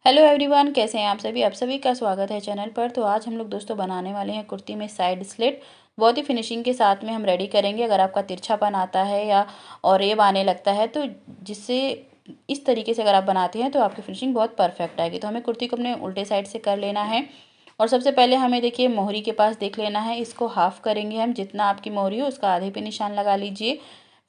Hello everyone, कैसे हैं आप सभी का स्वागत है चैनल पर। तो आज हम लोग दोस्तों बनाने वाले हैं कुर्ती में साइड स्लिट। बहुत ही फिनिशिंग के साथ में हम रेडी करेंगे। अगर आपका तिरछापन आता है या और रेब आने लगता है तो जिससे इस तरीके से अगर आप बनाते हैं तो आपकी फिनिशिंग बहुत परफेक्ट आएगी। तो हमें कुर्ती को अपने उल्टे साइड से कर लेना है। और सबसे पहले हमें देखिए मोहरी के पास देख लेना है, इसको हाफ करेंगे हम। जितना आपकी मोहरी हो उसका आधे पे निशान लगा लीजिए।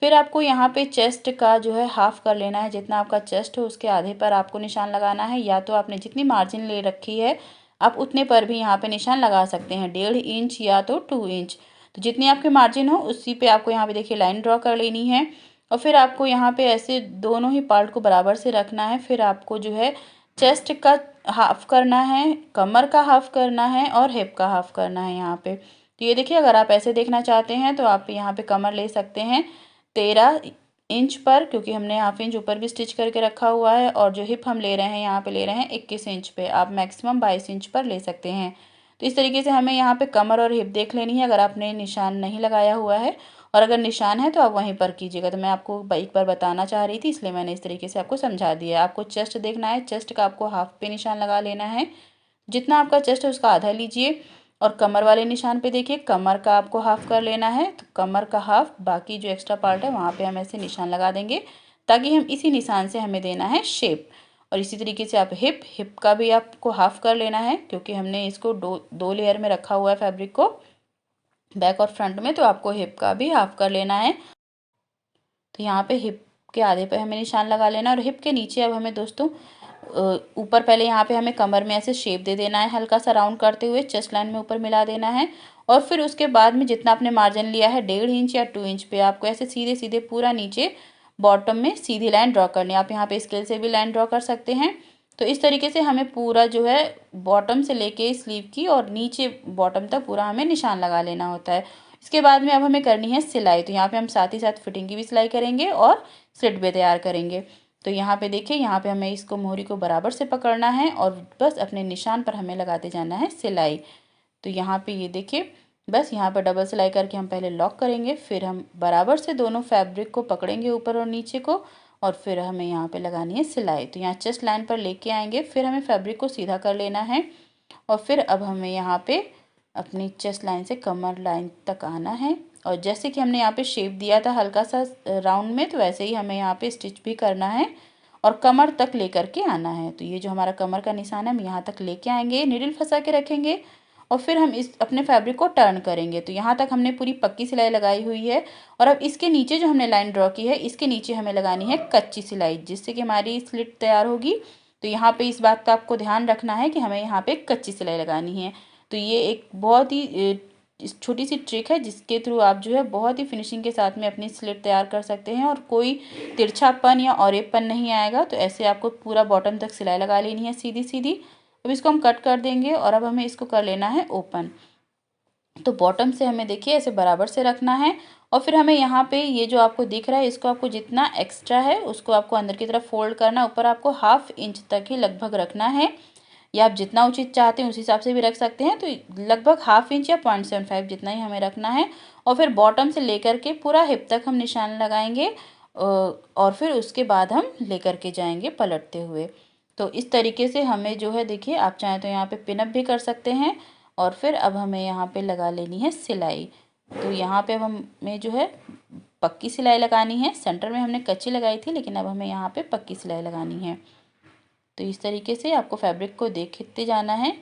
फिर आपको यहाँ पे चेस्ट का जो है हाफ कर लेना है। जितना आपका चेस्ट हो उसके आधे पर आपको निशान लगाना है, या तो आपने जितनी मार्जिन ले रखी है आप उतने पर भी यहाँ पे निशान लगा सकते हैं, 1.5 इंच या तो 2 इंच। तो जितनी आपकी मार्जिन हो उसी पे आपको यहाँ पे देखिए लाइन ड्रॉ कर लेनी है। और फिर आपको यहाँ पे ऐसे दोनों ही पार्ट को बराबर से रखना है। फिर आपको जो है चेस्ट का हाफ करना है, कमर का हाफ करना है और हिप का हाफ करना है यहाँ पे। तो ये देखिए, अगर आप ऐसे देखना चाहते हैं तो आप यहाँ पे कमर ले सकते हैं 13 इंच पर, क्योंकि हमने हाफ इंच ऊपर भी स्टिच करके रखा हुआ है। और जो हिप हम ले रहे हैं यहाँ पे ले रहे हैं 21 इंच पे। आप मैक्सिमम 22 इंच पर ले सकते हैं। तो इस तरीके से हमें यहाँ पे कमर और हिप देख लेनी है, अगर आपने निशान नहीं लगाया हुआ है। और अगर निशान है तो आप वहीं पर कीजिएगा। तो मैं आपको एक बार बताना चाह रही थी, इसलिए मैंने इस तरीके से आपको समझा दिया। आपको चेस्ट देखना है, चेस्ट का आपको हाफ पे निशान लगा लेना है। जितना आपका चेस्ट है उसका आधा लीजिए। और कमर वाले निशान पे देखिए, कमर का आपको हाफ कर लेना है। तो कमर का हाफ, बाकी जो एक्स्ट्रा पार्ट है वहाँ पे हम ऐसे निशान लगा देंगे, ताकि हम इसी निशान से हमें देना है शेप। और इसी तरीके से आप हिप का भी आपको हाफ कर लेना है, क्योंकि हमने इसको दो लेयर में रखा हुआ है फैब्रिक को, बैक और फ्रंट में। तो आपको हिप का भी हाफ कर लेना है। तो यहाँ पे हिप के आधे पे हमें निशान लगा लेना है। और हिप के नीचे अब हमें दोस्तों ऊपर पहले यहाँ पे हमें कमर में ऐसे शेप दे देना है, हल्का सा राउंड करते हुए चेस्ट लाइन में ऊपर मिला देना है। और फिर उसके बाद में जितना आपने मार्जिन लिया है 1.5 इंच या 2 इंच पे, आपको ऐसे सीधे सीधे पूरा नीचे बॉटम में सीधी लाइन ड्रॉ करनी है। आप यहाँ पे स्केल से भी लाइन ड्रॉ कर सकते हैं। तो इस तरीके से हमें पूरा जो है बॉटम से लेके स्लीव की और नीचे बॉटम तक पूरा हमें निशान लगा लेना होता है। इसके बाद में अब हमें करनी है सिलाई। तो यहाँ पे हम साथ ही साथ फिटिंग की भी सिलाई करेंगे और स्लिट भी तैयार करेंगे। तो यहाँ पे देखिए, यहाँ पे हमें इसको मोहरी को बराबर से पकड़ना है और बस अपने निशान पर हमें लगाते जाना है सिलाई। तो यहाँ पे ये देखिए, बस यहाँ पर डबल सिलाई करके हम पहले लॉक करेंगे। फिर हम बराबर से दोनों फैब्रिक को पकड़ेंगे, ऊपर और नीचे को। और फिर हमें यहाँ पे लगानी है सिलाई। तो यहाँ चेस्ट लाइन पर लेके आएंगे, फिर हमें फैब्रिक को सीधा कर लेना है। और फिर अब हमें यहाँ पे अपनी चेस्ट लाइन से कमर लाइन तक आना है। और जैसे कि हमने यहाँ पे शेप दिया था हल्का सा राउंड में, तो वैसे ही हमें यहाँ पे स्टिच भी करना है और कमर तक लेकर के आना है। तो ये जो हमारा कमर का निशान है हम यहाँ तक लेके आएंगे, नीडल फंसा के रखेंगे। और फिर हम इस अपने फैब्रिक को टर्न करेंगे। तो यहाँ तक हमने पूरी पक्की सिलाई लगाई हुई है। और अब इसके नीचे जो हमने लाइन ड्रॉ की है, इसके नीचे हमें लगानी है कच्ची सिलाई, जिससे कि हमारी स्लिट तैयार होगी। तो यहाँ पे इस बात का आपको ध्यान रखना है कि हमें यहाँ पे कच्ची सिलाई लगानी है। तो ये एक बहुत ही छोटी सी ट्रिक है, जिसके थ्रू आप जो है बहुत ही फिनिशिंग के साथ में अपनी स्लिट तैयार कर सकते हैं और कोई तिरछापन या औरेपन नहीं आएगा। तो ऐसे आपको पूरा बॉटम तक सिलाई लगा लेनी है सीधी सीधी। अब इसको हम कट कर देंगे और अब हमें इसको कर लेना है ओपन। तो बॉटम से हमें देखिए ऐसे बराबर से रखना है। और फिर हमें यहाँ पे ये जो आपको दिख रहा है, इसको आपको जितना एक्स्ट्रा है उसको आपको अंदर की तरफ फोल्ड करना। ऊपर आपको 1/2 इंच तक ही लगभग रखना है, या आप जितना उचित चाहते हैं उस हिसाब से भी रख सकते हैं। तो लगभग 1/2 इंच या 0.75 जितना ही हमें रखना है। और फिर बॉटम से लेकर के पूरा हिप तक हम निशान लगाएंगे। और फिर उसके बाद हम लेकर के जाएंगे पलटते हुए। तो इस तरीके से हमें जो है देखिए, आप चाहें तो यहाँ पे पिनअप भी कर सकते हैं। और फिर अब हमें यहाँ पे लगा लेनी है सिलाई। तो यहाँ पे अब हमें जो है पक्की सिलाई लगानी है। सेंटर में हमने कच्ची लगाई थी, लेकिन अब हमें यहाँ पे पक्की सिलाई लगानी है। तो इस तरीके से आपको फैब्रिक को देखते जाना है।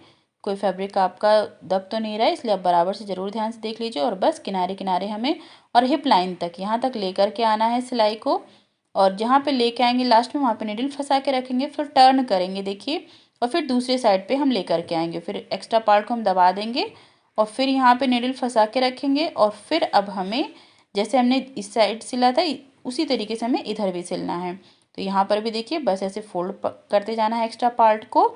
कोई फैब्रिक आपका दब तो नहीं रहा है, इसलिए आप बराबर से ज़रूर ध्यान से देख लीजिए। और बस किनारे किनारे हमें और हिप लाइन तक यहाँ तक लेकर के आना है सिलाई को। और जहाँ पे लेके आएंगे लास्ट में वहाँ पे निडल फंसा के रखेंगे, फिर टर्न करेंगे देखिए। और फिर दूसरे साइड पे हम लेकर के आएंगे, फिर एक्स्ट्रा पार्ट को हम दबा देंगे और फिर यहाँ पे निडल फंसा के रखेंगे। और फिर अब हमें जैसे हमने इस साइड सिला था उसी तरीके से हमें इधर भी सिलना है। तो यहाँ पर भी देखिए, बस ऐसे फोल्ड करते जाना है एक्स्ट्रा पार्ट को,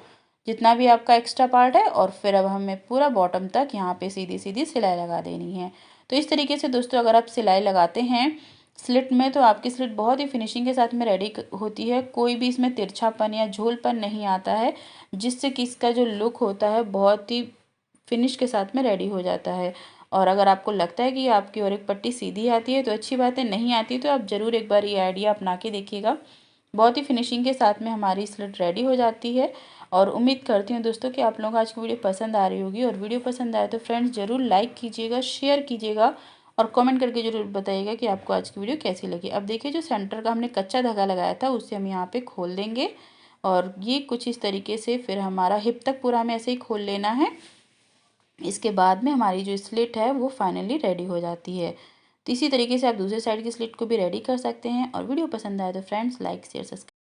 जितना भी आपका एक्स्ट्रा पार्ट है। और फिर अब हमें पूरा बॉटम तक यहाँ पे सीधी सीधी सिलाई लगा देनी है। तो इस तरीके से दोस्तों अगर आप सिलाई लगाते हैं स्लिट में, तो आपकी स्लिट बहुत ही फिनिशिंग के साथ में रेडी होती है। कोई भी इसमें तिरछापन या झोलपन नहीं आता है, जिससे कि इसका जो लुक होता है बहुत ही फिनिश के साथ में रेडी हो जाता है। और अगर आपको लगता है कि आपकी और एक पट्टी सीधी आती है तो अच्छी बात है, नहीं आती तो आप ज़रूर एक बार ये आइडिया अपना के देखिएगा। बहुत ही फिनिशिंग के साथ में हमारी स्लिट रेडी हो जाती है। और उम्मीद करती हूँ दोस्तों कि आप लोगों को आज की वीडियो पसंद आ रही होगी। और वीडियो पसंद आए तो फ्रेंड्स ज़रूर लाइक कीजिएगा, शेयर कीजिएगा और कमेंट करके ज़रूर बताइएगा कि आपको आज की वीडियो कैसी लगी। अब देखिए जो सेंटर का हमने कच्चा धागा लगाया था उससे हम यहाँ पे खोल देंगे और ये कुछ इस तरीके से फिर हमारा हिप तक पूरा हमें ऐसे ही खोल लेना है। इसके बाद में हमारी जो स्लिट है वो फाइनली रेडी हो जाती है। तो इसी तरीके से आप दूसरे साइड की स्लिट को भी रेडी कर सकते हैं। और वीडियो पसंद आए तो फ्रेंड्स लाइक शेयर सब्सक्राइब